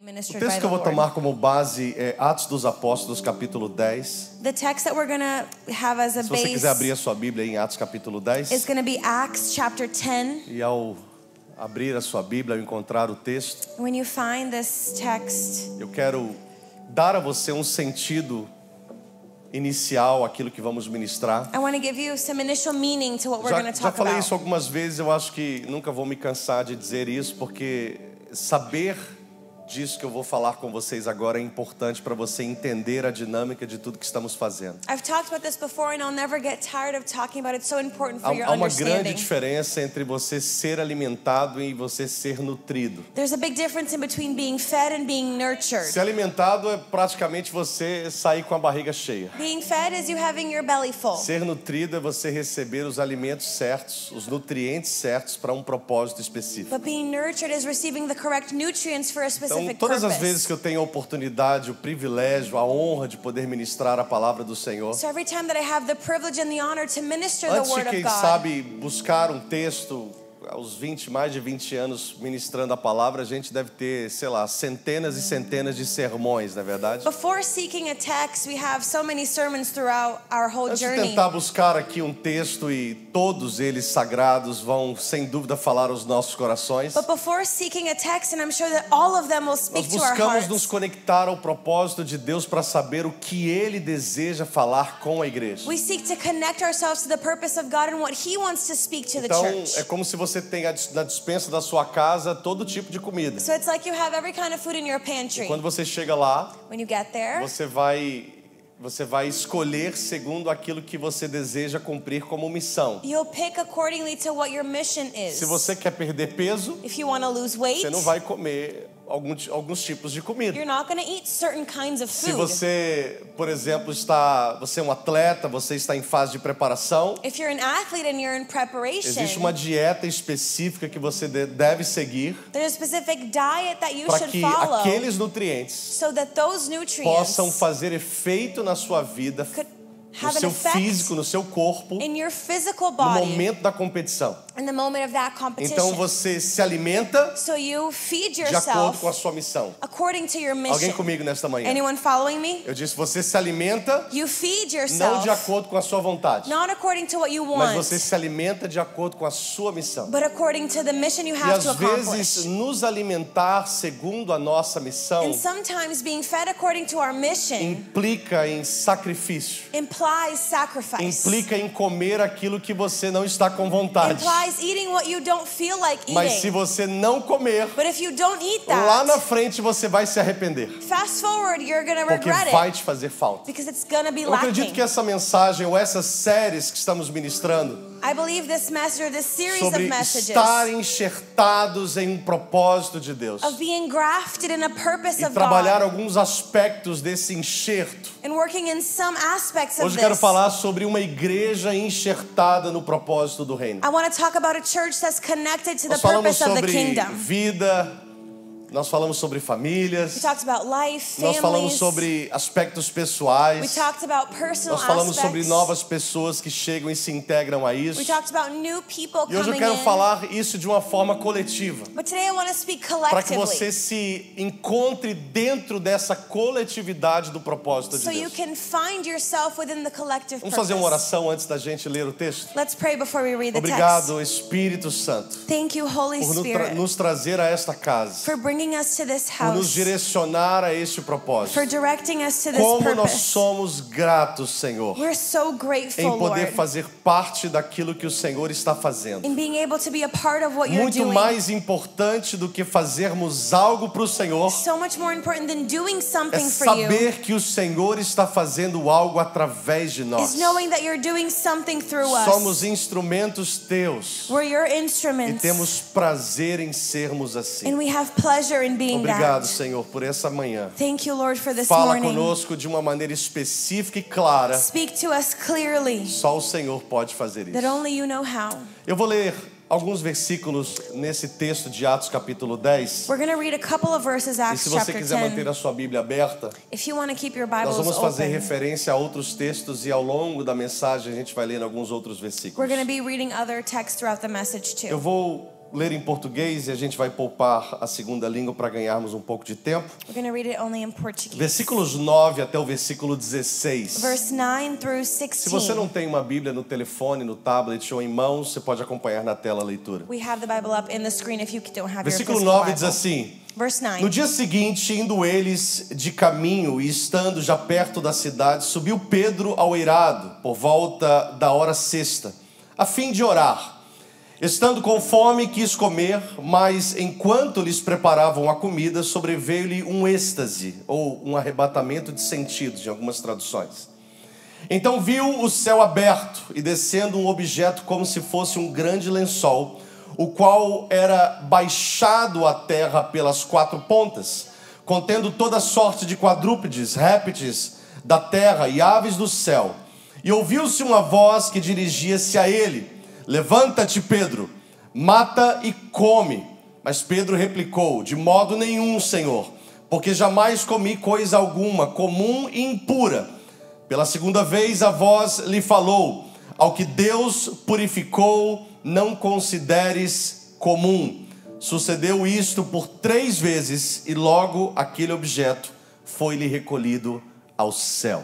ministered O texto by que eu the vou Lord. tomar como base é Atos dos Apóstolos, capítulo 10. The text that we're going to have as a Se você base quiser abrir a sua Bíblia em Atos, capítulo 10. is going to be Acts chapter 10. E ao abrir a sua Bíblia, ao encontrar o texto, When you find this text, eu quero dar a você um sentido inicial àquilo que vamos ministrar. I want to give you some initial meaning to what we're going to Já talk falei about. isso algumas vezes, eu acho que nunca vou me cansar de dizer isso, porque saber disso que eu vou falar com vocês agora é importante para você entender a dinâmica de tudo que estamos fazendo. I've talked about this before and I'll never get tired of talking about it. It's so important for your Há uma grande understanding. diferença entre você ser alimentado e você ser nutrido. There's a big difference in between being fed and being nurtured. Ser alimentado é praticamente você sair com a barriga cheia. Being fed is you having your belly full. Ser nutrido é você receber os alimentos certos, os nutrientes certos para um propósito específico. But being nurtured is receiving the correct nutrients for a Então, specific todas as purpose. vezes que eu tenho a oportunidade, o privilégio, a honra de poder ministrar a palavra do Senhor, So every time that I have the privilege and the honor to minister the antes de, word of quem God, sabe, buscar um texto, aos mais de 20 anos ministrando a palavra, a gente deve ter, sei lá, centenas e centenas de sermões, não é verdade? before seeking a text, we have so many sermons throughout our whole Antes de journey. tentar buscar aqui um texto e todos eles sagrados vão sem dúvida falar aos nossos corações, But before seeking a text, and I'm sure that all of them will nós speak to our buscamos hearts, nos conectar ao propósito de Deus para saber o que Ele deseja falar com a igreja. we seek to connect ourselves to the purpose of God and what He wants to speak to the Então, church. é como se você tenha na despensa da sua casa todo tipo de comida. So it's like you have every kind of food in your pantry. Quando você chega lá, When you get there, você vai escolher segundo aquilo que você deseja cumprir como missão. you'll pick accordingly to what your mission is. Se você quer perder peso, If you want to lose weight, você não vai comer alguns tipos de comida. you're not going to eat certain kinds of Se food. você, por exemplo, você é um atleta, você está em fase de preparação, If you're an athlete and you're in preparation, existe uma dieta específica que você deve seguir there's a specific diet that you para should que follow aqueles nutrientes so that those nutrients possam fazer efeito na sua vida, could no have an seu effect físico, no seu corpo, in your physical no body momento da competição. in the moment of that competition. Então você se alimenta So you feed de acordo yourself com a sua missão. according to your Alguém mission. comigo nesta manhã? Anyone following me? Eu disse, você se alimenta You feed não yourself de acordo com a sua vontade, not according to what you mas want, você se alimenta de acordo com a sua missão. but according to the mission you E have to às vezes accomplish. nos alimentar segundo a nossa missão And sometimes being fed according to our mission implica em sacrifício, implies sacrifice. implica em comer aquilo que você não está com vontade. Implies eating what you don't feel like Mas se eating. você não comer, But if you don't eat lá na that, frente você vai se arrepender, fast forward, you're going to porque regret vai it te fazer falta. because it's going to be Eu acredito lacking. que essa mensagem ou essas séries que estamos ministrando I believe this message or this series of sobre messages estar enxertados em um propósito de Deus of being grafted in a purpose e of trabalhar God alguns aspectos desse enxerto. and working in some aspects of Hoje eu quero this. falar sobre uma igreja enxertada no propósito do reino. I want to talk about a church that's connected to the Nós falamos purpose of the sobre kingdom. vida, nós falamos sobre We famílias, talked about life, nós falamos families. sobre aspectos We pessoais, talked about personal nós falamos sobre aspects. novas pessoas que chegam e se integram a isso. We talked about new people E hoje eu coming quero in. falar isso de uma forma coletiva, But today I want to speak para que collectively. você se encontre dentro dessa coletividade do propósito de So you Deus. can find yourself within the collective Vamos fazer uma purpose. oração antes da gente ler o texto? Let's pray before we read the text. Obrigado, Espírito Santo, Thank you, Holy por Spirit, nos trazer a esta casa, for bringing us to this por nos house, direcionar a este propósito. for directing us to this Como nós purpose. somos gratos, Senhor, We're so grateful, em poder Lord, fazer parte daquilo que o Senhor está fazendo. in being able to be a part of what you're Muito doing. mais importante do que fazermos algo para o Senhor So much more important than doing é something for you saber que o Senhor está fazendo algo através de nós. is knowing that you're doing something through us. Somos instrumentos teus We're your e instruments, temos prazer em sermos assim. and we have pleasure in being Obrigado, that. Senhor, por essa manhã. Thank you, Lord, for this Fala morning. conosco de uma maneira específica e clara. Speak to us clearly, Só o Senhor pode fazer that isso. only you know how. Eu vou ler alguns versículos nesse texto de Atos capítulo 10. We're going to read a couple of verses, E Acts se você chapter quiser manter 10. a sua Bíblia aberta, If you want to keep your nós Bibles vamos fazer open, referência a outros textos e ao longo da mensagem a gente vai ler alguns outros we're versículos. going to be reading other texts throughout the message Eu too. vou ler em português e a gente vai poupar a segunda língua para ganharmos um pouco de tempo. We're going to read it only in Portuguese. Versículos 9 até o versículo 16. Verse 9 through 16. Se você não tem uma Bíblia no telefone, no tablet ou em mãos, você pode acompanhar na tela a leitura. We have the Bible up in the screen if you don't have Versículo your physical 9 diz Bible. assim: Verse 9. No dia seguinte, indo eles de caminho e estando já perto da cidade, subiu Pedro ao eirado, por volta da hora sexta, a fim de orar. Estando com fome, quis comer, mas enquanto lhes preparavam a comida, sobreveio-lhe um êxtase, ou um arrebatamento de sentidos, em algumas traduções. Então viu o céu aberto e descendo um objeto como se fosse um grande lençol, o qual era baixado à terra pelas quatro pontas, contendo toda sorte de quadrúpedes, répteis da terra e aves do céu. E ouviu-se uma voz que dirigia-se a ele: Levanta-te, Pedro, mata e come. Mas Pedro replicou: De modo nenhum, Senhor, porque jamais comi coisa alguma, comum e impura. Pela segunda vez a voz lhe falou: Ao que Deus purificou, não consideres comum. Sucedeu isto por 3 vezes, e logo aquele objeto foi-lhe recolhido ao céu.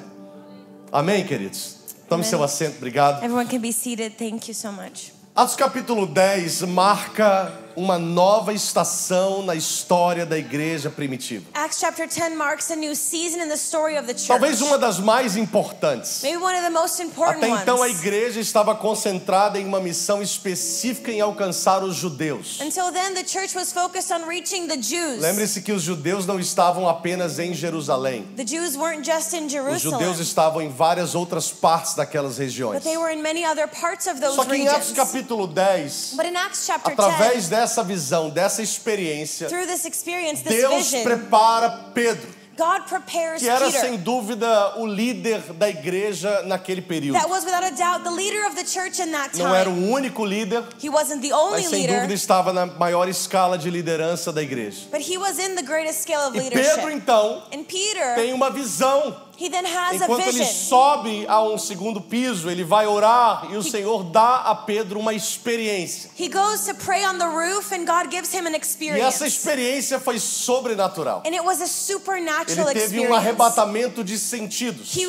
Amém, queridos? Tome seu assento, obrigado. Everyone can be seated. Thank you so much. Atos capítulo 10 marca uma nova estação na história da igreja primitiva. Acts chapter 10 marks a new season in the story of the church. Talvez uma das mais importantes. Maybe one of the most important Até então a ones. igreja estava concentrada em uma missão específica em alcançar os judeus. Until then, the church was focused on reaching the Jews. Lembre-se que os judeus não estavam apenas em Jerusalém. The Jews weren't just in Os Jerusalem, judeus estavam em várias outras partes daquelas regiões. but they were in many other parts of those Só que em Atos regions. capítulo 10, But in Acts chapter através 10, dessa visão, dessa experiência, through this experience, this Deus vision, prepara Pedro, God prepares que era Peter. sem dúvida o líder da igreja naquele período. That was without a doubt the leader of the church in that Não era time. o único líder, He wasn't the only mas sem leader, dúvida estava na maior escala de liderança da igreja. but he was in the greatest scale of E leadership. Pedro então And Peter, tem uma visão. he then has a Enquanto ele vision. sobe a um segundo piso, ele vai orar e o Senhor dá a Pedro uma experiência. He goes to pray on the roof and God gives him an E experience. essa experiência foi sobrenatural. And it was a Ele supernatural teve um experience. arrebatamento de sentidos, He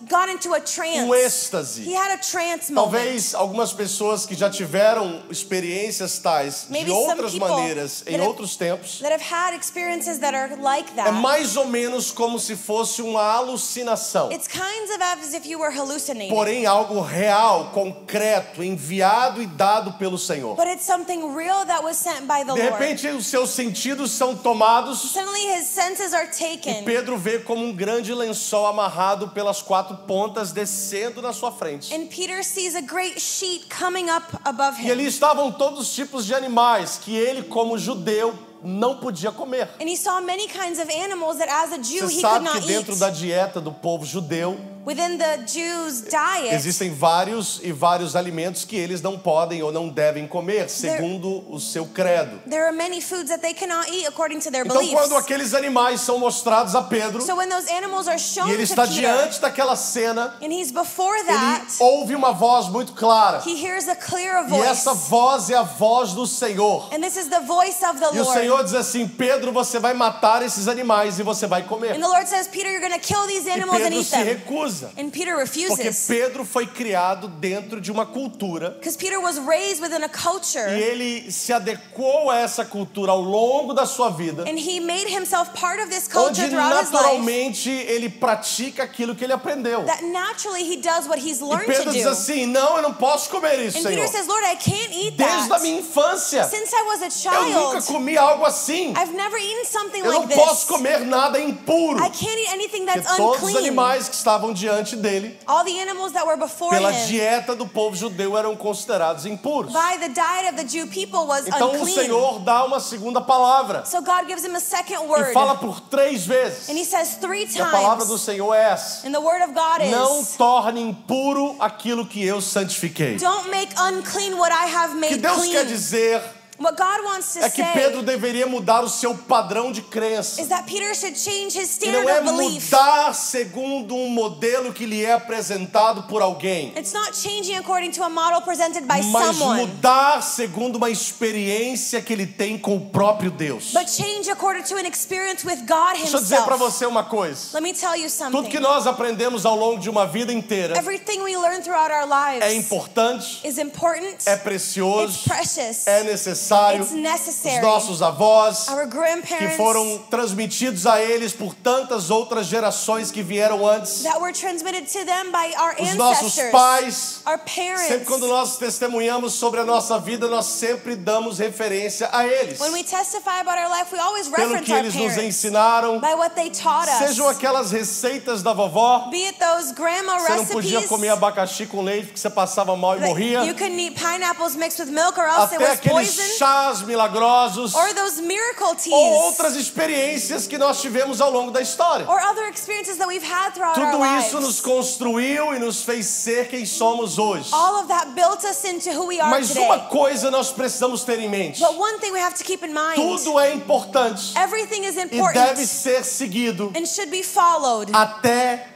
got into a trance. um êxtase. He had a trance moment. Talvez algumas pessoas que já tiveram experiências tais Maybe de some outras people maneiras em that have- outros tempos, that have had experiences that are like that. é mais ou menos como se fosse uma alucinação. It's kinds of as if you were hallucinating. Porém, algo real, concreto, enviado e dado pelo Senhor. But it's something real that was sent by the De Lord. repente, os seus sentidos são tomados Suddenly his senses are e taken. Pedro vê como um grande lençol amarrado pelas 4 pontas descendo na sua frente. And Peter sees a great sheet coming up above E him. ali estavam todos os tipos de animais que ele, como judeu, não podia comer. And he saw many kinds of animals that as a Jew Você he could sabe not que dentro eat. da dieta do povo judeu Within the Jews' diet, existem vários alimentos que eles não podem ou não devem comer, segundo o seu credo. there are many foods that they cannot eat according to their Então, beliefs. quando aqueles animais são mostrados a Pedro So when those animals are shown e ele to está Peter, diante daquela cena, and he's before ele that, ouve uma voz muito clara. he hears a clear E voice. essa voz é a voz do Senhor. And this is the voice of the E o Lord. Senhor diz assim: Pedro, você vai matar esses animais e você vai comer. And the Lord says, Peter, you're going to kill these E animals and Pedro eat se them. recusa. And Peter Porque refuses. Pedro foi criado dentro de uma cultura Because Peter was raised within a e culture. ele se adequou a essa cultura ao longo da sua vida, And he made himself part of this culture onde throughout his life. naturalmente ele pratica aquilo que ele aprendeu. That naturally he does what he's E learned Pedro to diz do. assim: não, eu não posso comer isso, And Senhor. Peter says, Lord, I can't eat Desde a that. minha infância, Since I was a eu nunca child, comi algo assim. I've never eaten something Eu não like posso this. comer nada impuro. I can't eat anything Porque that's todos os unclean. animais que estavam diante dele, All the animals that were before pela him, dieta do povo judeu, eram considerados impuros. by the diet of the Jew people, was Então o unclean. Senhor dá uma segunda palavra So God gives him a second e word. fala por 3 vezes. And he says 3 E a palavra do times. Senhor é essa: And the word of God não is, torne impuro aquilo que eu santifiquei. don't make unclean what I have O que made Deus quer clean. dizer What God wants to é que say Pedro deveria mudar o seu padrão de crença. is that Peter should change his E standard não é of belief. mudar segundo um modelo que lhe é apresentado por alguém, It's not changing according to a model presented by mas someone, mudar segundo uma experiência que ele tem com o próprio Deus. but change according to an experience with God Deixa eu dizer para himself. você uma coisa. Let me tell you Tudo que something. nós aprendemos ao longo de uma vida inteira Everything we learn throughout our é lives importante, is important, é it's precioso, precious, é necessário. it's Os necessary. nossos avós, Our que grandparents foram transmitidos a eles por tantas outras gerações que vieram antes. that were transmitted to them by our Os nossos ancestors, pais. our Sempre parents. quando nós testemunhamos sobre a nossa vida, nós sempre damos referência a eles. When we testify about our life, we always Pelo reference que our eles nos parents ensinaram. by what they taught Sejam us. aquelas receitas da vovó. Be it those grandma Você não podia recipes comer abacaxi com leite porque você passava mal e that morria. you couldn't eat pineapples mixed with milk or else it Até was aqueles poison. chás milagrosos. Or those miracle Ou teas. outras experiências que nós tivemos ao longo da história. Or other experiences that we've had throughout our Tudo lives. isso nos construiu e nos fez ser quem somos hoje. All of that built us into who we are Mas today. uma coisa nós precisamos ter em mente. But one thing we have to keep in mind. Tudo é importante Everything is e important deve ser seguido and should be followed até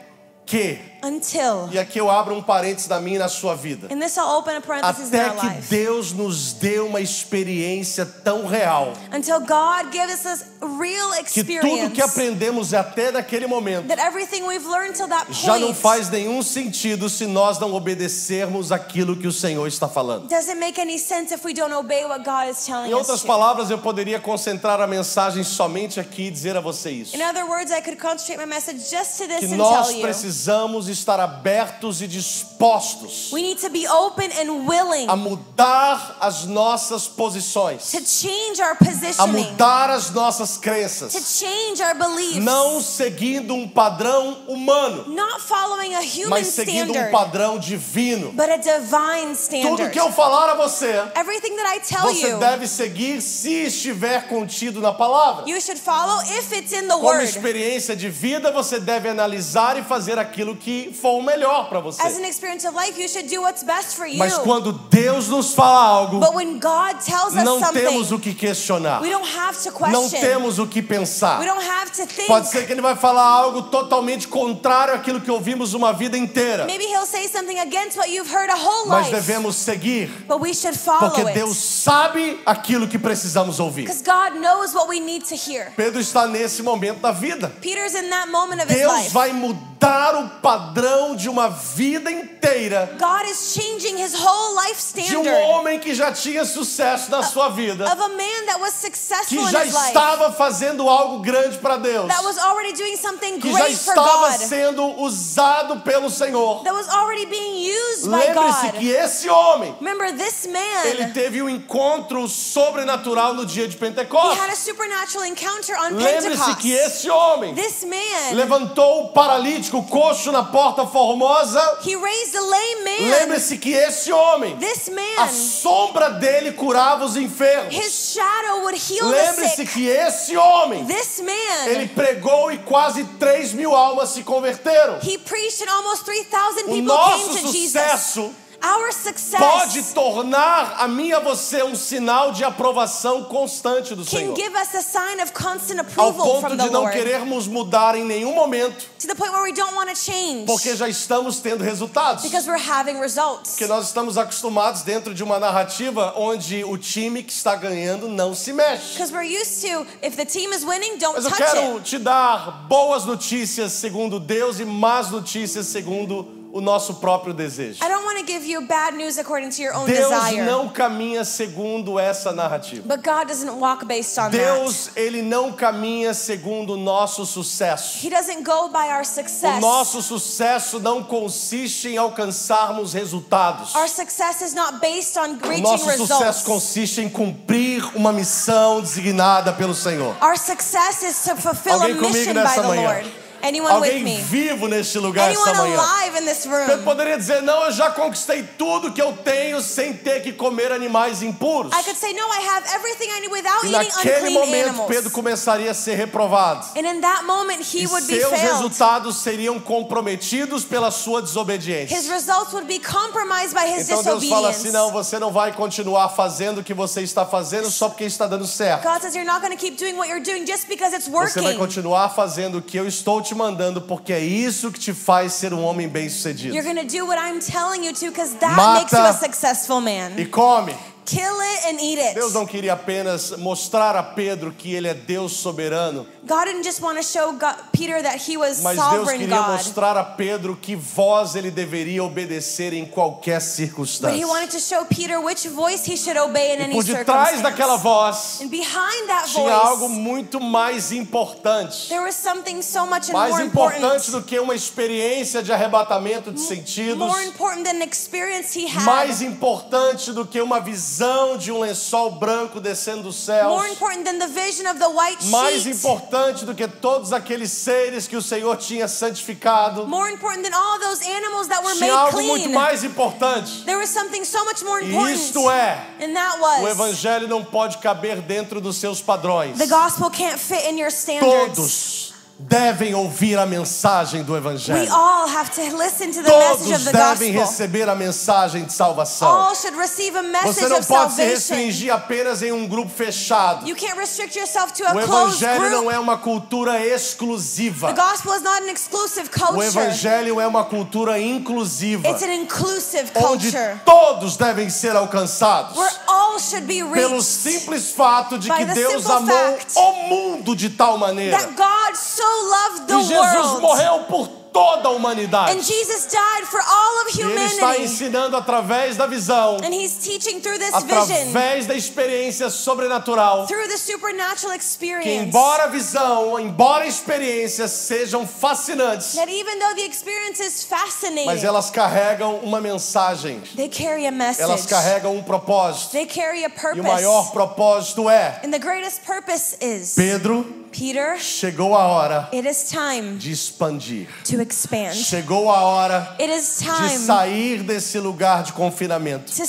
que, until. e aqui eu abro um parênteses na minha e na sua vida, And this I'll open a parenthesis in até our que life. Deus nos dê uma experiência tão real Until God gives us real que tudo experience. que aprendemos até naquele momento That everything we've learned till that já não point faz nenhum sentido se nós não obedecermos aquilo que o Senhor está falando. doesn't make any sense if we don't obey what God is telling Em us outras to. palavras, eu poderia concentrar a mensagem somente aqui e dizer a você isso. In other words, I could concentrate my message just to this Que and nós tell you. precisamos estar abertos e dispostos We need to be open and willing a mudar as nossas posições, to change our a positioning, mudar as nossas to crenças, change our beliefs, não seguindo um padrão humano, not following a human mas seguindo um standard, padrão divino. but a divine Tudo standard. que eu falar a você, Everything that I tell você you, deve seguir se estiver contido na palavra. you should follow if it's in the Como Word. experiência de vida, você deve analisar e fazer aquilo que for o melhor para você. As an experience of life, you should do what's best for you. Mas quando Deus nos fala algo, But when God tells us não something, temos o que questionar, we don't have to não question. temos o que pensar. We don't have to think. Pode ser que ele vai falar algo totalmente contrário àquilo que ouvimos uma vida inteira, Maybe He'll say something against what you've heard a whole mas life. devemos seguir, But we should follow porque it. Deus sabe aquilo que precisamos ouvir. Because God knows what we need to hear. Pedro está nesse momento da vida. Peter's in that moment of his Deus life. vai mudar o padrão de uma vida inteira God is changing his whole life de um standard homem que já tinha sucesso na sua vida, of a man that was successful que in já his life, estava fazendo algo grande para Deus, that was already doing something que já great for estava God, sendo usado pelo Senhor. that was already being used by Lembre-se God. que esse homem, Remember, this ele man, teve um encontro sobrenatural no dia de he Pentecostes. had a supernatural encounter on Lembre-se Pentecost. que esse homem This man, levantou o paralítico, o coxo na porta formosa. he raised a lame man. Lembre-se que esse homem, This a man, sombra dele curava os enfermos. his shadow would heal the Lembre-se sick. que esse homem, This ele man, pregou e quase 3.000 almas se converteram. he preached and almost 3,000 O people nosso came to Jesus. sucesso Our success pode tornar a mim e a você um sinal de aprovação constante do can Senhor, give us a sign of constant ao approval ponto from de the não Lord, querermos mudar em nenhum momento, to the point where we don't want to change porque já estamos tendo resultados. because we're having results. Porque nós estamos acostumados dentro de uma narrativa onde o time que está ganhando não se mexe. Because we're used to, if the team is winning, don't Mas eu touch quero it. te dar boas notícias segundo Deus e más notícias segundo o nosso próprio desejo. I don't want to give you bad news according to your own Deus desire. não caminha segundo essa narrativa. But God doesn't walk based on Deus, ele não caminha segundo o nosso sucesso. that. He doesn't go by our O success. nosso sucesso não consiste em alcançarmos resultados. Our success is not based on O reaching nosso results. sucesso consiste em cumprir uma missão designada pelo Senhor. Our success is to fulfill a Alguém comigo mission by nessa the manhã? Lord. Anyone with Alguém me? vivo neste lugar Anyone esta manhã. alive in this Pedro room? poderia dizer, não, eu já conquistei tudo que eu tenho sem ter que comer animais impuros. I could say, no, I have everything I need without E eating naquele unclean momento animals. Pedro começaria a ser reprovado. And in that moment, he E would be seus failed. resultados seriam comprometidos pela sua desobediência. His results would be compromised by his Então Deus fala assim, disobedience. não, você não vai continuar fazendo o que você está fazendo só porque está dando certo. God says you're not going to keep doing what you're doing just because it's Você vai working. continuar fazendo o que eu estou te mandando, porque é isso que te faz ser um homem bem-sucedido. You're going to do what I'm telling you to because that Mata makes you a successful man. E come. Kill it and eat it. Deus não queria apenas mostrar a Pedro que ele é Deus soberano, God didn't just want to show Peter that he was mas Deus sovereign queria God. mostrar a Pedro que voz ele deveria obedecer em qualquer But circunstância. he wanted to show Peter which voice he should obey in E any por detrás circumstance. daquela voz And behind that tinha algo voice, muito mais importante. there was something so much Mais more importante important. do que uma experiência de arrebatamento de sentidos. More important than the experience he had. Mais importante do que uma visão de um lençol branco descendo dos céus. More important than the vision of the white Mais sheet. importante do que todos aqueles seres que o Senhor tinha santificado. More important than all those animals that were Tinha made algo muito clean. mais importante. There was something so much more E important. isto é, And that o was, Evangelho não pode caber dentro dos seus padrões. the gospel can't fit in your standards. Todos devem ouvir a mensagem do We Evangelho. all have to listen to the message of Todos the devem gospel. receber a mensagem de salvação. All should receive a Você message não of pode se salvation. restringir apenas em um grupo fechado. You can't restrict yourself to a O closed Evangelho não group. é uma cultura exclusiva. The gospel is not an exclusive O culture. Evangelho é uma cultura inclusiva, It's an inclusive onde culture. todos devem ser alcançados. Where all should be Pelo reached. simples fato de By que the Deus simple amou fact o mundo de tal maneira. That God so loved the E Jesus world. morreu por toda a humanidade. And Jesus died for all of E Ele está humanity. ensinando através da visão, And He's teaching through this vision, através da experiência sobrenatural, through the supernatural que experience, embora a visão, embora a experiência sejam fascinantes, that even though the experience is fascinating, mas elas carregam uma mensagem, they carry a elas message. carregam um propósito. They carry a E o maior purpose. propósito é: And the greatest purpose is, Pedro, Peter, chegou a hora it is time de expandir. to expand. Chegou a hora It is de time sair desse lugar de confinamento to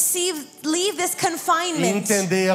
leave this e confinement entender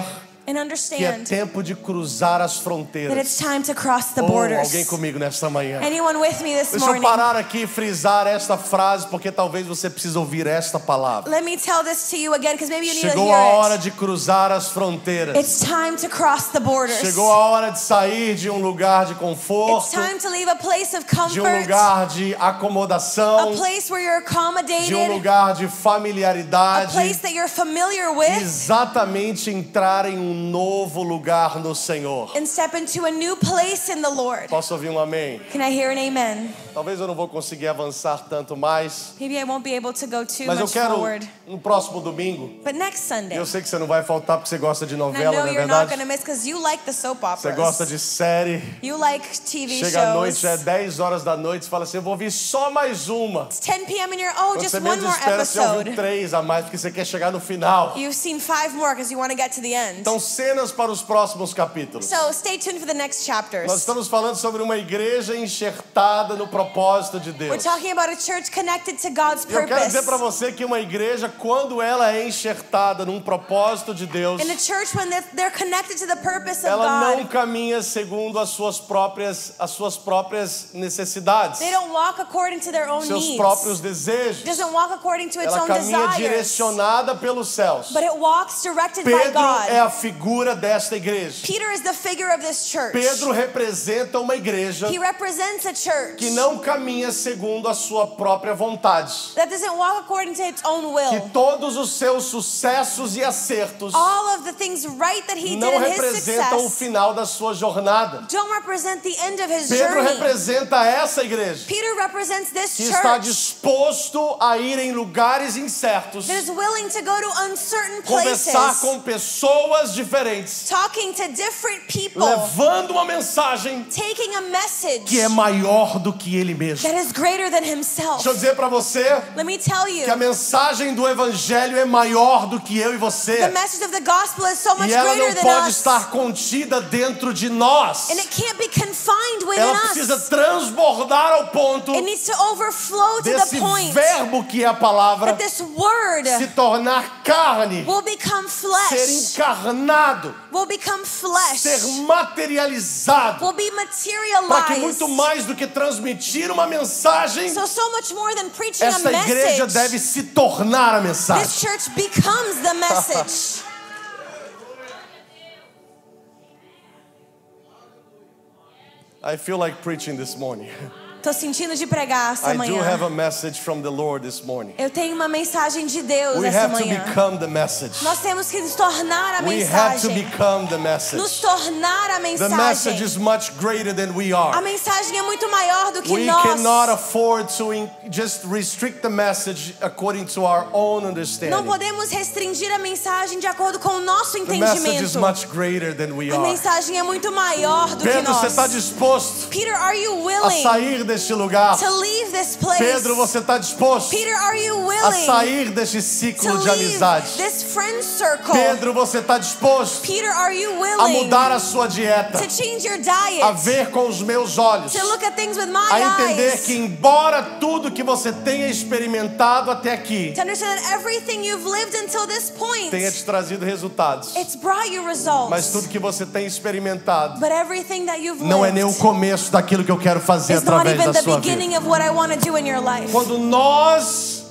and que é understand tempo de cruzar as that it's fronteiras. time to cross the Oh, borders. alguém comigo nesta manhã. Anyone with me this Deixa eu morning? parar aqui e frisar esta frase, porque talvez você precise ouvir esta palavra. Let me tell this to you again, because maybe you need to Chegou a hear hora it. de cruzar as fronteiras. It's time to cross the borders. Chegou a hora de sair de um lugar de It's conforto, time to leave a place of de um comfort, lugar de acomodação, a place where you're de um accommodated, lugar de a familiaridade, place that you're familiar with, exatamente entrar em um novo lugar no Senhor. and step into a new place in the Lord. Posso ouvir um amém? Can I hear an amen? Talvez eu não vou conseguir avançar tanto mais, Maybe I won't be able to go too mas eu much quero forward. no próximo domingo. But next Sunday, Eu sei que você não vai faltar porque você gosta de and I novela, know não é you're not going verdade? to miss because you like the soap Você gosta operas. de série. You like TV Chega à noite, shows. já é 10 horas da noite, você fala assim, eu vou ouvir só mais uma. It's 10 p.m. and you're, oh, Quando just você one menos more espera, você ouviu episode. 3 a mais, porque você quer chegar no final. You've seen 5 more because you want to get to the end. Então, cenas para os próximos capítulos. So stay tuned for the next Nós chapters. estamos falando sobre uma igreja enxertada no propósito de We're Deus. talking about a church connected to God's E eu quero dizer para purpose. você que uma igreja, quando ela é enxertada num propósito de Deus, In a church, when they're connected to the purpose of ela não God, caminha segundo as suas próprias necessidades, they don't walk according to their own seus needs. próprios It desejos. doesn't walk according to its Ela own caminha desires, direcionada pelos céus. but it walks directed by Pedro God. é a figura desta igreja. Peter is the figure of this church. Pedro representa uma igreja He represents a church que não caminha segundo a sua própria vontade. that doesn't walk according to its own will. Que todos os seus sucessos e acertos All of the things right that he did não in his representam o success final da sua jornada. don't represent the end of his Pedro journey. representa essa igreja Peter represents this que está church disposto a ir em lugares incertos, that is willing to go to uncertain conversar places, com pessoas diferentes, talking to different people, levando uma mensagem taking a message que é maior do que ele mesmo. that is greater than himself. Deixa eu dizer para você Let me tell you, que a mensagem do evangelho é maior do que eu e the você. message of the gospel is so much E ela greater não than pode us. estar contida dentro de nós. And it can't be confined within Ela precisa us. transbordar ao ponto It needs to overflow to desse the point verbo que é a palavra that this word se tornar carne, will become ser flesh, encarnado, will become flesh, ser materializado, will be para que muito materialized. mais do que transmitir uma mensagem, So much more than preaching a esta igreja message, deve se tornar a mensagem. this church becomes the message. I feel like preaching this morning. Tô sentindo de pregar essa I do have manhã. a message from the Lord this morning. Eu tenho uma mensagem de Deus We essa have to manhã. become the message. Nós temos que nos tornar a We have to mensagem. become the message. Nos tornar a The message mensagem. is much greater than we A are. mensagem é muito maior do que We nós. cannot afford to just restrict the message according to our own Não understanding. podemos restringir a mensagem de acordo com o nosso The message is entendimento. much greater than we A are. mensagem é muito maior do que Pedro, você nós. está disposto Peter, are you a willing sair deste lugar? to leave this place? Pedro, você está disposto Peter, are you a willing sair deste to ciclo de leave amizade? this friend circle? Pedro, você está disposto Peter, are you a willing mudar a sua dieta, to change your diet? a ver com os meus olhos, To look at things with my a entender eyes? que embora tudo que você tenha experimentado até aqui To understand that everything you've lived until this point, tenha te trazido resultados, it's brought you mas results. tudo que você tem experimentado But everything that you've não é nem o lived começo daquilo que eu quero fazer is not através even da the sua vida. beginning of what I want to do in your life. Quando nós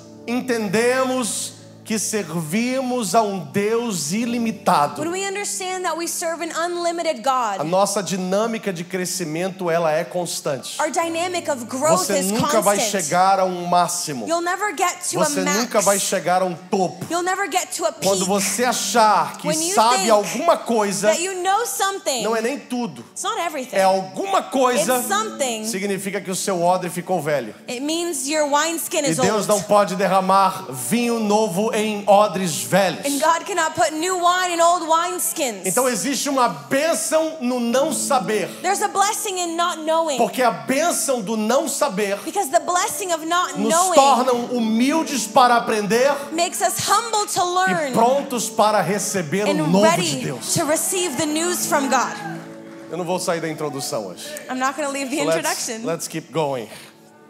entendemos que servimos a um Deus ilimitado, When we understand that we serve an unlimited a God, nossa dinâmica de crescimento ela é constante. our dynamic of growth Você is nunca vai constant. chegar a um máximo. You'll never get to a Você nunca vai max. chegar a um topo. You'll never get to a Quando peak. você achar que When you sabe think alguma coisa, That you know something. não é nem tudo. It's not everything. É alguma coisa, It's something. significa que o seu odre ficou velho. It means your wineskin E is Deus não old. pode derramar vinho novo em odres velhos. And God cannot put new wine in old wineskins. Então existe uma bênção no não saber. There's a blessing in not knowing. Porque a bênção do não saber Because the blessing of not nos knowing tornam humildes para aprender makes us humble to e learn prontos para receber o and novo de ready Deus. to receive the news from God. Eu não vou sair da introdução hoje. I'm not going to leave the introduction, Let's keep going.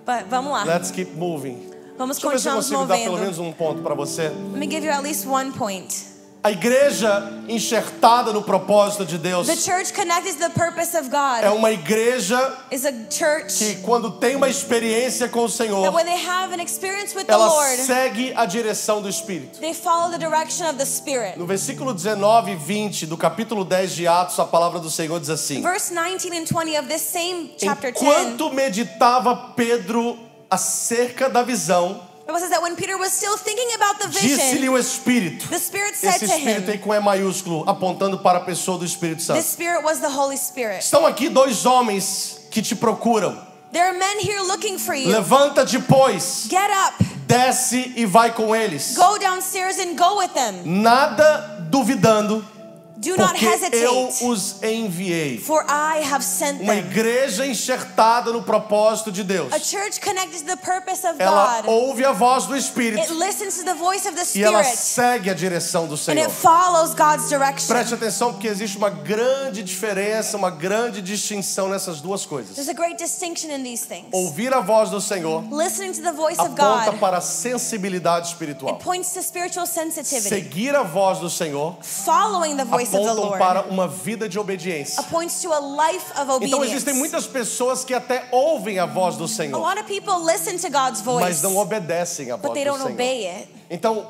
but vamos lá. Let's keep moving. Vamos Deixa eu ver se eu continuar nos consigo dar pelo movendo. menos um ponto para você. Let me give you at least one point. A igreja enxertada no propósito de Deus The church connected to the purpose of God é uma igreja is a church que quando tem uma experiência com o that Senhor, when they have an experience with the ela Lord, segue a direção do Espírito. they follow the direction of the Spirit. No versículo 19 e 20 do capítulo 10 de Atos, a palavra do Senhor diz assim: Verse 19 and 20 of this same chapter 10, enquanto meditava Pedro acerca da visão, it says that when Peter was still thinking about the disse-lhe vision, o Espírito. the Spirit said Esse to Espírito aí him, com E maiúsculo, apontando para a pessoa do Espírito the Santo. Spirit was the Holy Spirit. Estão aqui dois homens que te procuram. There are men here looking for you. Levanta-te, pois, Get up, desce e vai com eles. go downstairs and go with them. Nada duvidando, Do not porque eu hesitate, os enviei. for I have sent Uma them. igreja enxertada no propósito de Deus. A church connected to the purpose of Ela God. ouve a voz do Espírito It listens to the voice of the e ela Spirit, segue a direção do and Senhor. it follows God's direction. Preste atenção porque existe uma grande diferença, uma grande distinção nessas duas coisas. There's a great distinction in these things. Ouvir a voz do Senhor Listening to the voice of aponta God, para a sensibilidade it espiritual. points to spiritual sensitivity. Seguir a voz do Senhor Following the voice of the apontam Lord para uma vida de obediência. points to a life of Então obedience. existem muitas pessoas que até ouvem a voz do A Senhor, lot of people listen to God's mas voice, não obedecem a but voz they do don't Senhor. obey it. Então,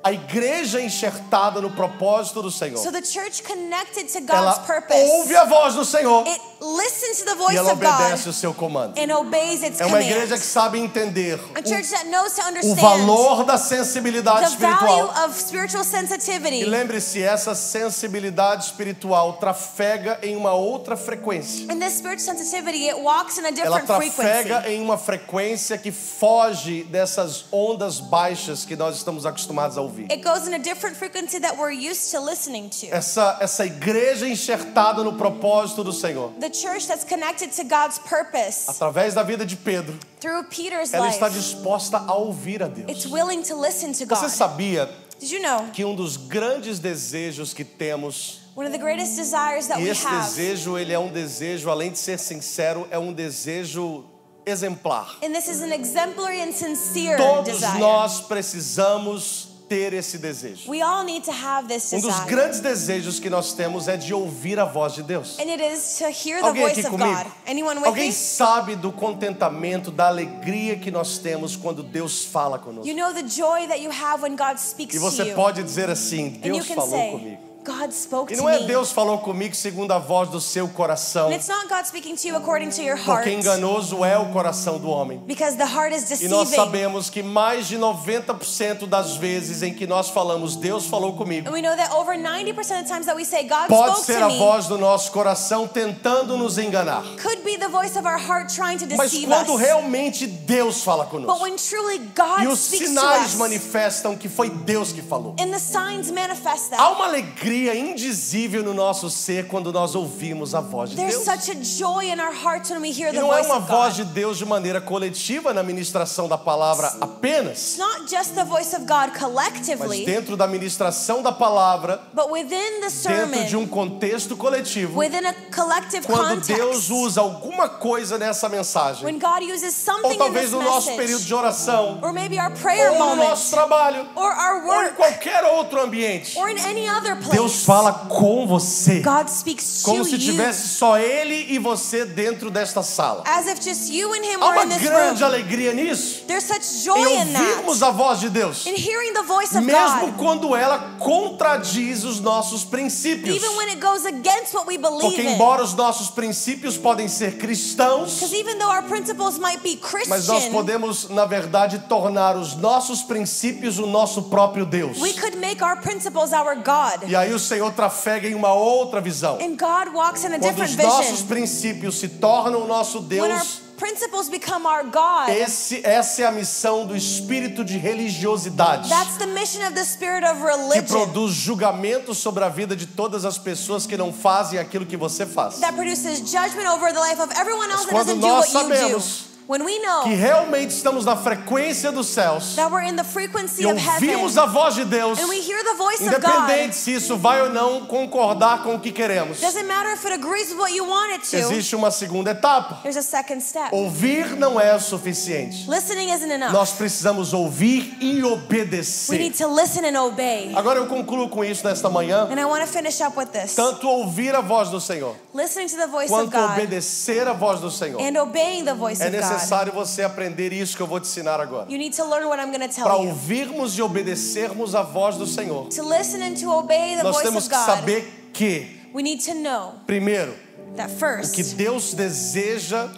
a igreja enxertada no propósito do Senhor, So the church connected to ela God's purpose, ouve a voz do Senhor it listens to the e voice ela of God obedece o seu comando. and obeys its É uma igreja que commands. sabe entender A church that knows to o understand valor da sensibilidade the value espiritual. of spiritual E sensitivity. lembre-se, essa sensibilidade espiritual trafega em uma outra frequência. And this spiritual sensitivity, it walks in a Ela different trafega frequency. em uma frequência que foge dessas ondas baixas que nós estamos acostumados a ouvir. ouvir. It goes in a different frequency that we're used to listening to. Essa igreja enxertada no propósito do Senhor. The church that's connected to God's purpose. Através da vida de Pedro, Through Peter's ela está life, disposta a ouvir a Deus. it's willing to listen to Você God. sabia Did you know que um dos grandes desejos que temos, one of the greatest desires that e we esse have, desejo, ele é um desejo, além de ser sincero, é um desejo exemplar. and this is an exemplary and sincere Todos desire. nós precisamos ter esse desejo. We all need to have this Um dos desire. grandes desejos que nós temos é de ouvir a voz de Deus. And it is to hear the Alguém voice aqui of comigo? God. Anyone with Alguém me? sabe do contentamento, da alegria que nós temos quando Deus fala conosco? You know the joy that you have when God speaks E to você you. pode dizer assim: And you Deus can falou say, comigo. God spoke E to não é me. Deus falou comigo segundo a voz do seu coração, And it's not God speaking to you according to your heart. porque enganoso é o coração do homem. Because the heart is E nós deceiving. sabemos que mais de 90% das vezes em que nós falamos Deus falou comigo, And we know that over 90% of the times that we say God pode spoke ser to a me, voz do nosso coração tentando nos enganar. could be the voice of our heart trying to Mas deceive quando us. realmente Deus fala But conosco, when truly God e os speaks to sinais us, manifestam que foi Deus que falou, and the signs manifest há that, uma alegria indizível no nosso ser quando nós ouvimos a voz de there's Deus. such a joy in our hearts when we hear E the não é voice uma of voz God. de Deus de maneira coletiva na ministração da palavra apenas, It's not just the voice of God mas collectively, dentro da ministração da palavra, but within the dentro de um sermon, contexto coletivo, within a collective quando context. Deus usa alguma coisa nessa mensagem, When God uses ou something in talvez this no nosso período message, de oração, or maybe our prayer ou no moment, nosso trabalho, or our ou em work, qualquer outro ambiente, or in any other Deus place, fala com você, God speaks como to se you, tivesse só Ele e você dentro desta sala. as if just you and Him Há were uma in this grande room. alegria nisso, There's such em joy in ouvirmos that, a voz de Deus, in hearing the voice of mesmo God, quando ela contradiz os nossos princípios. even when it goes against what we believe Porque in. embora os nossos princípios podem ser cristãos, Because even though our principles might be mas nós Christian, podemos, na verdade, tornar os nossos princípios o nosso próprio Deus. we could make our principles our God. E aí o Senhor trafega em uma outra visão. And God walks in a Quando different os nossos vision. princípios se tornam o nosso When our Deus, principles become our God, essa é a missão do espírito de religiosidade, that's the mission of the spirit of que religion produz julgamento sobre a vida de todas as pessoas que não fazem aquilo que você faz. that produces judgment over the life of everyone else that Quando doesn't do nós what you do. sabemos When we know que realmente estamos na frequência dos céus that we're in the frequency e of heaven ouvimos a voz de Deus, and we hear the voice of independente God, se isso vai ou não concordar com o que queremos, doesn't matter if it agrees with what you want it to, existe uma segunda etapa. there's a second step. Ouvir não é o suficiente. Listening isn't enough. Nós precisamos ouvir e We obedecer. need to listen and obey. Agora eu concluo com isso nesta manhã. And I want to finish up with this. Tanto ouvir a voz do Senhor, Listening to the voice of quanto God obedecer a voz do Senhor. and obeying the voice É of God. necessário você aprender isso que eu vou te ensinar agora. You need to learn what I'm going to Para tell you. ouvirmos e obedecermos a voz do Senhor, To listen and to obey the nós voice temos of que God, saber que, we need to know primeiro, that o first, que Deus deseja,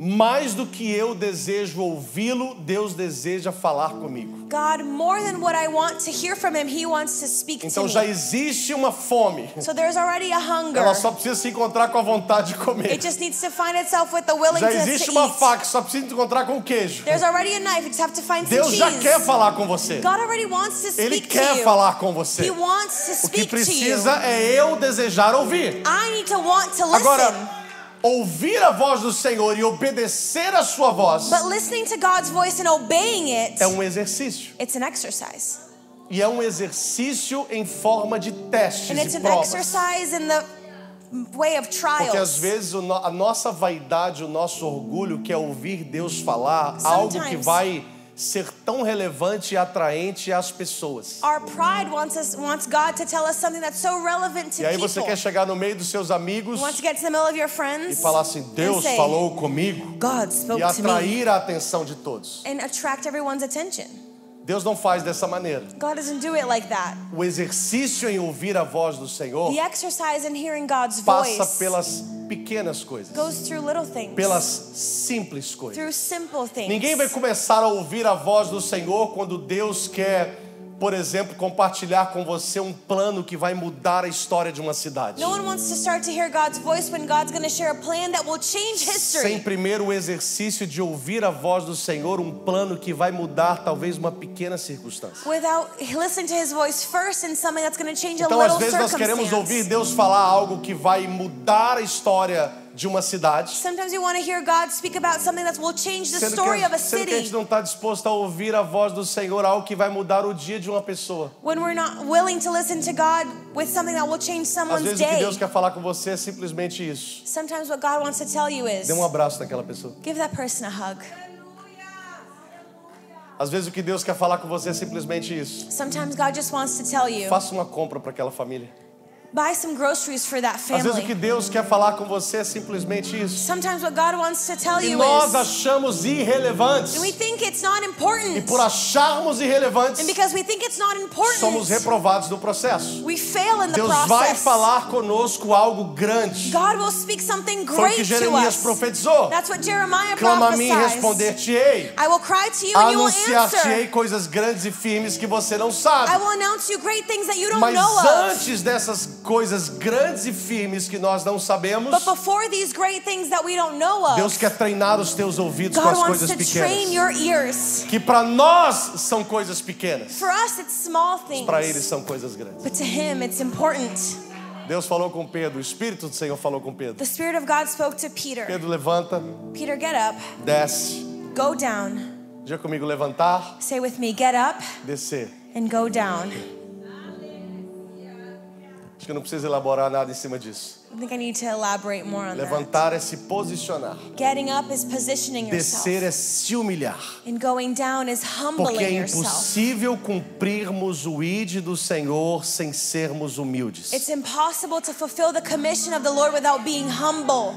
mais do que eu desejo ouvi-lo, Deus deseja falar comigo. God, more than what I want to hear from Him, He wants to speak Então to já me. existe uma fome. So there's already a hunger. Ela só precisa se encontrar com a vontade de comer. It just needs to find itself with the Já willingness existe to uma eat. faca, só precisa se encontrar com o queijo. There's already a knife. You just have to find some Deus já cheese. quer falar com você. God already wants to Ele speak quer to you. falar com você. He wants to O que speak to you. precisa é eu desejar ouvir. I need to want to listen. Agora, ouvir a voz do Senhor e obedecer a sua voz But listening to God's voice and obeying it, é um exercício. it's an exercise. E é um exercício em forma de testes And it's e an provas. exercise in the way of Porque às trials. vezes a nossa vaidade, o nosso orgulho quer ouvir Deus falar algo que Sometimes vai ser tão relevante e atraente às pessoas. Our pride wants God to tell us something that's so relevant to E aí people. você quer chegar no meio dos seus amigos You want to get to the middle of your e friends falar assim, Deus and say, falou comigo, God spoke e to me, atrair a atenção de todos. and attract everyone's attention. Deus não faz dessa maneira. God doesn't do it like that. O exercício em ouvir a voz do Senhor The exercise in hearing God's passa voice pelas pequenas coisas, goes through little things, pelas simples coisas. through simple things. Ninguém vai começar a ouvir a voz do Senhor quando Deus quer por exemplo, compartilhar com você um plano que vai mudar a história de uma cidade. No one wants to start to hear God's voice when God's going to share a plan that will change history. Sem primeiro o exercício de ouvir a voz do Senhor, um plano que vai mudar talvez uma pequena circunstância. Without listening to His voice first in something that's going to change a Então, às little vezes nós queremos ouvir Deus falar algo que vai mudar a história de uma cidade. Sometimes you want to hear God speak about something that will change the Sendo story of a que a gente city. não está disposto a ouvir a voz do Senhor, algo que vai mudar o dia de uma pessoa. When we're not willing to listen to God with something that will change Às someone's vezes o que day. Deus quer falar com você é simplesmente isso. Sometimes what God wants to tell you is, Dê um abraço naquela pessoa. give that person a hug. Às vezes o que Deus quer falar com você é simplesmente isso. Sometimes God just wants to tell you, Faça uma compra para aquela família. buy some groceries for that Às vezes o que family. Deus quer falar com você é simplesmente isso. Sometimes what God wants to tell E you nós is, achamos irrelevantes. and we think it's not E important. por acharmos irrelevantes, And because we think it's not somos important, reprovados no processo. we fail in the Deus vai process. falar conosco algo grande. God will speak something Foi o que great to Jeremias us. profetizou. That's what Jeremiah Clama a mim e prophesies. responder-te-ei. I will cry to you and you will Anunciar-te-ei answer. coisas grandes e firmes que você não I sabe. will announce you great things that you don't Mas know of. antes dessas coisas grandes e firmes que nós não sabemos, But before these great things that we don't know of, Deus quer treinar os teus ouvidos com God as wants coisas to train pequenas. your ears. Que para nós são coisas pequenas, For us, it's small things. para eles são coisas grandes. But to Him, it's important. Deus falou com Pedro, o Espírito do Senhor falou com Pedro. The Spirit of God spoke to Peter. Pedro, levanta, Peter, get up. desce. Go down. Diga comigo, levantar, Say with me, get up descer. and go down. Acho que eu não preciso elaborar nada em cima disso. I think I need to elaborate more on that. Levantar é se posicionar. Getting up is positioning yourself. Descer é se humilhar. And going down is Porque humbling é yourself. impossível cumprirmos o ID do Senhor sem sermos humildes. It's impossible to fulfill the commission of the Lord without being humble.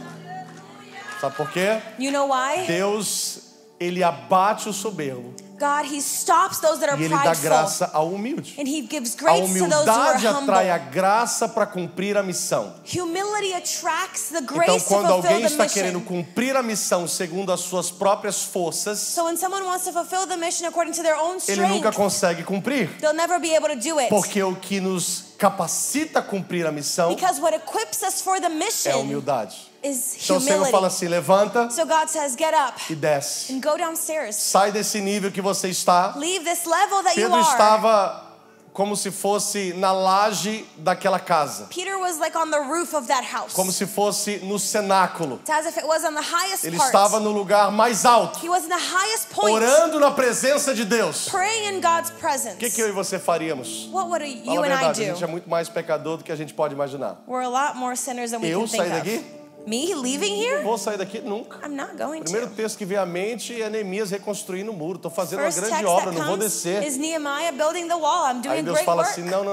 Sabe por quê? You know why? Deus, Ele abate o soberbo God, He stops those that are e Ele dá prideful. graça ao humilde. And He gives A grace to those who are humildade atrai a humble. graça para cumprir a missão. Humility attracts the Então, grace to quando fulfill alguém the está querendo mission. cumprir a missão segundo as suas próprias forças, So when someone wants to fulfill the mission according to their own ele nunca strength, consegue cumprir. they'll never be able to do it. Porque o que nos capacita a cumprir a missão Because what equips us for the é a mission humildade. is Então o Senhor fala humility. assim, levanta So God says, get up e desce. and go downstairs. Sai desse nível que você está. Leave this level that you Pedro are. estava como se fosse na laje daquela casa. Peter was like on the roof of that house. Como se fosse no cenáculo. It's as if it was on the highest Ele part. estava no lugar mais alto, He was in the highest point, orando na presença de Deus. praying in God's O presence. que eu e você faríamos? What would Fala you a and I verdade, a gente é do? muito mais pecador do que a gente pode imaginar. We're a lot more sinners than we Eu can think sair daqui? of. Me leaving here? Vou sair daqui nunca. I'm not going O primeiro to. texto que vem à mente é Neemias reconstruindo o muro. Estou fazendo uma First grande text obra, that não vou comes descer. is Nehemiah building the wall. I'm Aí doing Deus great fala work. assim, não.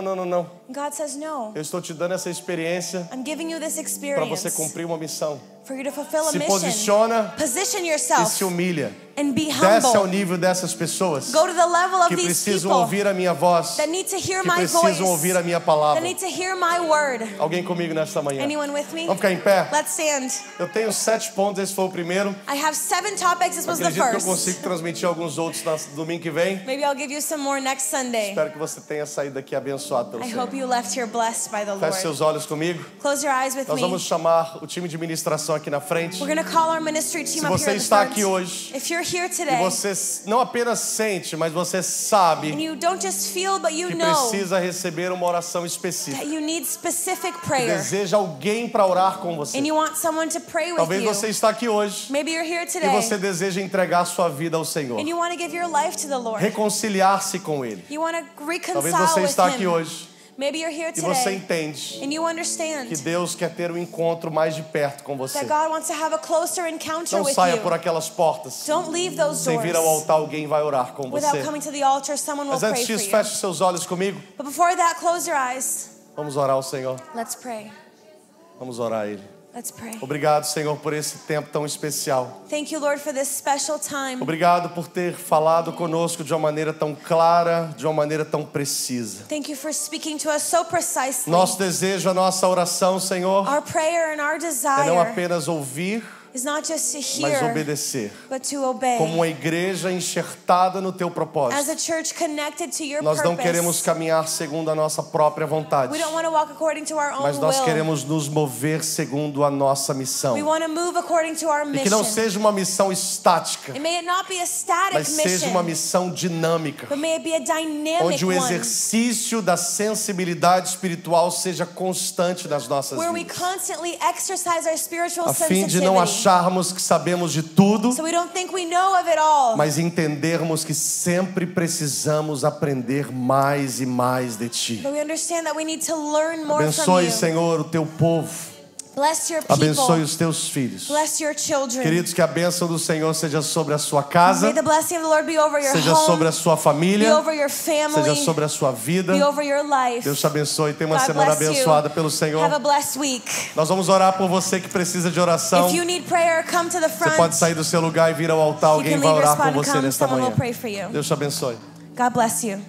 God says no. Eu estou te dando essa experiência I'm giving you this para experience você cumprir uma missão. for you to fulfill a Se mission. posiciona Position e yourself se humilha. and be Desce ao humble. nível dessas pessoas Go to the level of que these precisam people ouvir a minha voz, that need to hear que my voice, precisam ouvir a minha that palavra. need to hear my word. Alguém comigo nesta manhã? Anyone with me? Vamos ficar em pé? Let's stand. Eu tenho 7 pontos, esse foi o primeiro. I have 7 topics. This was the Acredito que eu first. consigo transmitir alguns outros no domingo que vem. Maybe I'll give you some more next Sunday. Espero que você tenha saído daqui abençoado pelo I Senhor. hope you left here blessed by the Feche Lord. seus olhos comigo. Close your eyes with Nós me. vamos chamar o time de ministração aqui na frente. We're going to call our ministry team Se up você here at the está front. aqui hoje If you're here e today você não apenas sente, mas você sabe and you don't just feel but you que know precisa receber uma oração específica, that you need specific que prayer deseja alguém para orar com você. and you want someone to pray with Talvez you. você está aqui hoje Maybe you're here e today você deseja entregar sua vida ao Senhor, and you want to give your life to the Lord. reconciliar-se com Ele. You want to Talvez reconcile você with está aqui Him. hoje Maybe you're here e você today entende and you understand que Deus quer ter um encontro mais de perto com você. that God wants to have a closer encounter Não with saia you. por aquelas portas. Don't leave those Sem vir ao doors. altar, alguém vai orar com Without você. coming to the altar, someone will Mas antes pray for disso, you. feche seus olhos comigo. But before that, close your eyes. Vamos orar ao Senhor. Let's pray. Vamos orar a Ele. Let's pray. Obrigado, Senhor, por esse tempo tão especial. Thank you, Lord, for this special time. Obrigado por ter falado conosco de uma maneira tão clara, de uma maneira tão precisa. Thank you for speaking to us so precisely. Nosso desejo, a nossa oração, Senhor, Our prayer and our é não desire apenas ouvir, is not just to mas hear, obedecer. but to obey. Como uma igreja enxertada no teu propósito. As a church connected to your Nós não purpose. queremos caminhar segundo a nossa própria vontade, We don't want to walk according to our own mas nós will. queremos nos mover segundo a nossa missão. We want to move according to our E mission. que não seja uma missão estática, And may it not be a static mas seja mission, uma missão dinâmica, but may it be a dynamic onde o one, exercício da sensibilidade espiritual seja constante nas nossas where we vidas, constantly exercise our spiritual a fim de sensitivity, não acharmos que sabemos de tudo, so we don't think we know of it all, mas entendermos que sempre precisamos aprender mais e mais de Ti. but we understand that we need to learn more from Abençoe, you. Senhor, o Teu povo. Bless your people. Abençoe os Teus filhos. Bless your children. Queridos, que a bênção do Senhor seja sobre a sua May casa, the blessing of the Lord be over your seja home, sobre a sua be família, over your family, seja sobre a sua vida. be over your life. Deus te abençoe. Tenha uma God semana bless you. abençoada pelo Have a Senhor. blessed week. Nós vamos orar por você que precisa de oração. If you need prayer, come to the Você front. pode sair do seu lugar e vir ao altar. You Alguém can vai leave your orar spot por and você come. nesta Someone manhã. will pray for you. Deus te abençoe. God bless you.